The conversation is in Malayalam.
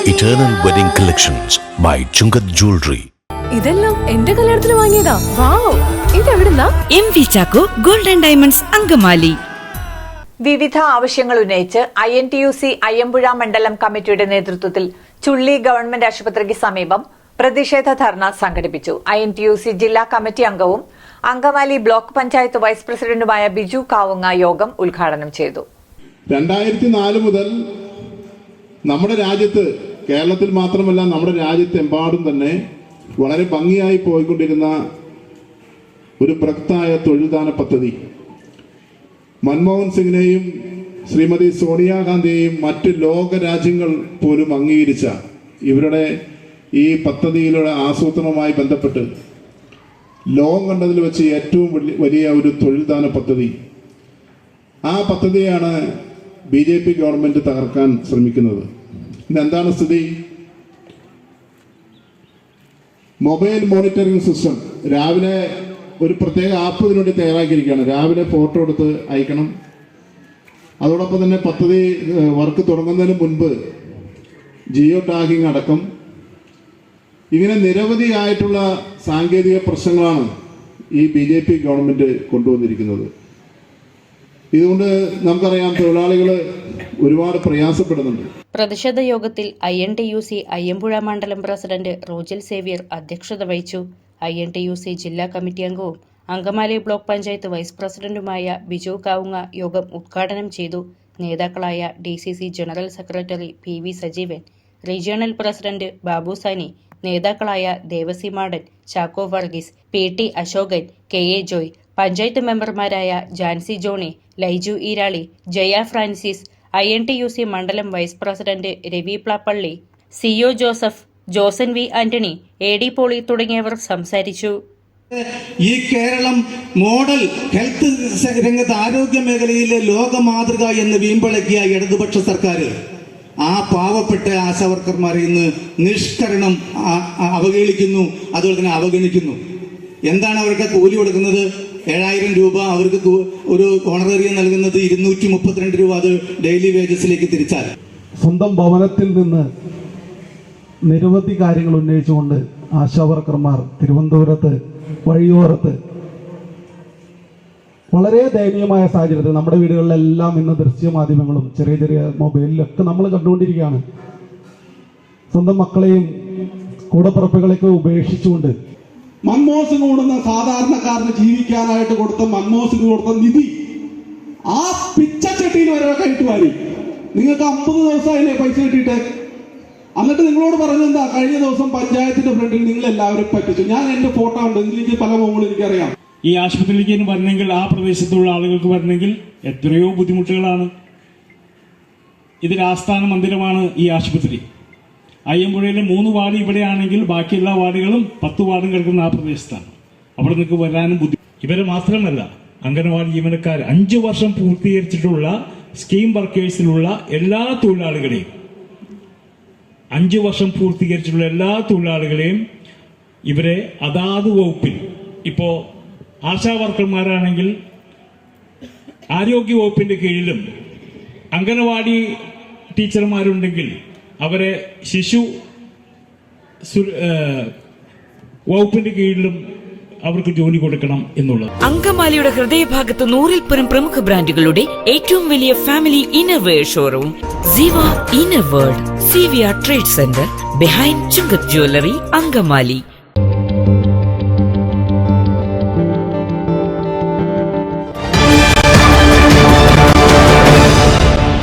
Eternal Wedding Collections by Chungat Jewelry. ഇതെല്ലാം എന്റെ കല്യാണത്തിന് വാങ്ങിയതാ. വാവ്, ഇതെവിടുന്നാ? MV Chacko golden diamonds Angamaly. വിവിധ ആവശ്യങ്ങൾ ഉന്നയിച്ച് INTUC അയ്യമ്പുഴ മണ്ഡലം കമ്മിറ്റിയുടെ നേതൃത്വത്തിൽ ചുള്ളി ഗവൺമെന്റ് ആശുപത്രിക്ക് സമീപം പ്രതിഷേധ ധർണ സംഘടിപ്പിച്ചു. INTUC ജില്ലാ കമ്മിറ്റി അംഗവും അങ്കമാലി ബ്ലോക്ക് പഞ്ചായത്ത് വൈസ് പ്രസിഡന്റുമായ ബിജു കാവുങ്ങ യോഗം ഉദ്ഘാടനം ചെയ്തു. 2004 മുതൽ നമ്മുടെ രാജ്യത്ത്, കേരളത്തിൽ മാത്രമല്ല നമ്മുടെ രാജ്യത്തെമ്പാടും തന്നെ വളരെ ഭംഗിയായി പോയിക്കൊണ്ടിരുന്ന ഒരു ബൃഹത്തായ തൊഴിൽദാന പദ്ധതി മൻമോഹൻ സിംഗിനെയും ശ്രീമതി സോണിയാഗാന്ധിയെയും മറ്റ് ലോക രാജ്യങ്ങൾ പോലും അംഗീകരിച്ച ഇവരുടെ ഈ പദ്ധതിയിലുള്ള ആസൂത്രണവുമായി ബന്ധപ്പെട്ട് ലോകം കണ്ടതിൽ വെച്ച് ഏറ്റവും വലിയ ഒരു തൊഴിൽദാന പദ്ധതി. ആ പദ്ധതിയാണ് BJP ഗവൺമെന്റ് തകർക്കാൻ ശ്രമിക്കുന്നത്. ഇന്നെന്താണ് സ്ഥിതി? മൊബൈൽ മോണിറ്ററിംഗ് സിസ്റ്റം രാവിലെ ഒരു പ്രത്യേക ആപ്പ് ഇതിനുവേണ്ടി തയ്യാറാക്കിയിരിക്കുകയാണ്. രാവിലെ ഫോട്ടോ എടുത്ത് അയക്കണം. അതോടൊപ്പം തന്നെ പദ്ധതി വർക്ക് തുടങ്ങുന്നതിന് മുൻപ് ജിയോ ടാഗിംഗ് അടക്കം ഇങ്ങനെ നിരവധിയായിട്ടുള്ള സാങ്കേതിക പ്രശ്നങ്ങളാണ് ഈ BJP ഗവൺമെന്റ് കൊണ്ടുവന്നിരിക്കുന്നത്. ഇതുകൊണ്ട് നമുക്കറിയാം, തൊഴിലാളികൾ ഒരുപാട് പ്രയാസപ്പെടുന്നുണ്ട്. പ്രതിഷേധ യോഗത്തിൽ INTUC അയ്യമ്പുഴ മണ്ഡലം പ്രസിഡന്റ് റോജിൽ സേവ്യർ അധ്യക്ഷത വഹിച്ചു. INTUC ജില്ലാ കമ്മിറ്റി അംഗവും അങ്കമാലി ബ്ലോക്ക് പഞ്ചായത്ത് വൈസ് പ്രസിഡന്റുമായ ബിജു കാവുങ്ങ യോഗം ഉദ്ഘാടനം ചെയ്തു. നേതാക്കളായ DCC general secretary PV Sajeevan, regional president Babu Sani, നേതാക്കളായ ദേവസി മാടൻ, ചാക്കോ വർഗീസ്, PT അശോകൻ, KA ജോയ്, പഞ്ചായത്ത് മെമ്പർമാരായ ജാൻസി ജോണി, ലൈജു ഈരാളി, ജയ ഫ്രാൻസിസ്, INTUC മണ്ഡലം vice president Ravi Plappally, CO Joseph, Josan V Antony, AD Poly തുടങ്ങിയവർ സംസാരിച്ചു. ഈ കേരളം മോഡൽ ഹെൽത്ത് രംഗത്ത്, ആരോഗ്യ മേഖലയിലെ ലോക മാതൃക എന്ന് വീമ്പിളക്കിയ ഇടതുപക്ഷ സർക്കാർ ആ പാവപ്പെട്ട ആശാവർക്കർമാരെ ഇന്ന് നിഷ്കരണം അവഹേളിക്കുന്നു, അതുപോലെ തന്നെ അവഗണിക്കുന്നു. എന്താണ് അവർക്ക് കൂലി കൊടുക്കുന്നത്? 7000 രൂപ. അവർക്ക് ഒരു ഓണറേറിയം നൽകുന്നത് 232 രൂപ. അത് ഡെയിലി വേജസിലേക്ക് തിരിച്ചാൽ സ്വന്തം ഭവനത്തിൽ നിന്ന് നിരവധി കാര്യങ്ങൾ ഉന്നയിച്ചുകൊണ്ട് ആശാവർക്കർമാർ തിരുവനന്തപുരത്ത് വഴിയോരത്ത് വളരെ ദയനീയമായ സാഹചര്യത്തിൽ, നമ്മുടെ വീടുകളിലെല്ലാം ഇന്ന് ദൃശ്യമാധ്യമങ്ങളും ചെറിയ ചെറിയ മൊബൈലിലൊക്കെ നമ്മൾ കണ്ടുകൊണ്ടിരിക്കുകയാണ്. സ്വന്തം മക്കളെയും കൂടപ്പിറപ്പുകളെയൊക്കെ ഉപേക്ഷിച്ചുകൊണ്ട് മൻമോഹൻ സിംഗ് കൊടുന്ന സാധാരണക്കാരന് ജീവിക്കാനായിട്ട് കൊടുത്ത മൻമോഹൻ സിംഗ് കൊടുത്ത നിധി ആ പിച്ചച്ചട്ടിയിൽ വരെ കയറ്റി വാരി. നിങ്ങൾക്ക് 50 ദിവസമായില്ലേ പൈസ കിട്ടിയിട്ട്? എന്നിട്ട് നിങ്ങളോട് പറഞ്ഞെന്താ? കഴിഞ്ഞ ദിവസം പഞ്ചായത്തിന്റെ ഫ്രണ്ടിൽ നിങ്ങൾ എല്ലാവരും പറ്റിച്ചു. ഞാൻ എന്റെ ഫോട്ടോ ഉണ്ട്, എനിക്ക് പല മുകളിൽ എനിക്കറിയാം. ഈ ആശുപത്രിയിലേക്ക് വരണമെങ്കിൽ, ആ പ്രദേശത്തുള്ള ആളുകൾക്ക് വരണമെങ്കിൽ എത്രയോ ബുദ്ധിമുട്ടുകളാണ്. ഇതിൽ ആസ്ഥാന മന്ദിരമാണ് ഈ ആശുപത്രി. അയ്യമ്പുഴയിലെ 3 വാർഡ് ഇവിടെയാണെങ്കിൽ ബാക്കിയുള്ള വാർഡുകളും 10 വാർഡും കിടക്കുന്ന ആ പ്രദേശത്താണ്. അവിടെ നിങ്ങൾക്ക് വരാനും ഇവരെ മാത്രമല്ല, അംഗനവാടി ജീവനക്കാർ 5 വർഷം പൂർത്തീകരിച്ചിട്ടുള്ള സ്കീം വർക്കേഴ്സിലുള്ള എല്ലാ തൊഴിലാളികളെയും 5 വർഷം പൂർത്തീകരിച്ചിട്ടുള്ള എല്ലാ തൊഴിലാളികളെയും ഇവരെ അതാത് വകുപ്പിൽ, ഇപ്പോൾ ആശാ വർക്കർമാരാണെങ്കിൽ ആരോഗ്യ വകുപ്പിന്റെ കീഴിലും, അംഗനവാടി ടീച്ചർമാരുണ്ടെങ്കിൽ അവരെ ശിശു വകുപ്പിന്റെ കീഴിലും അവർക്ക് ജോലി കൊടുക്കണം എന്നുള്ളത്. അങ്കമാലിയുടെ ഹൃദയഭാഗത്ത് 100-ൽ പരം പ്രമുഖ ബ്രാൻഡുകളുടെ ഏറ്റവും വലിയ family innerwear showroom Siva inner world, CVR trade centre, behind Chunkath jewellery, Angamaly.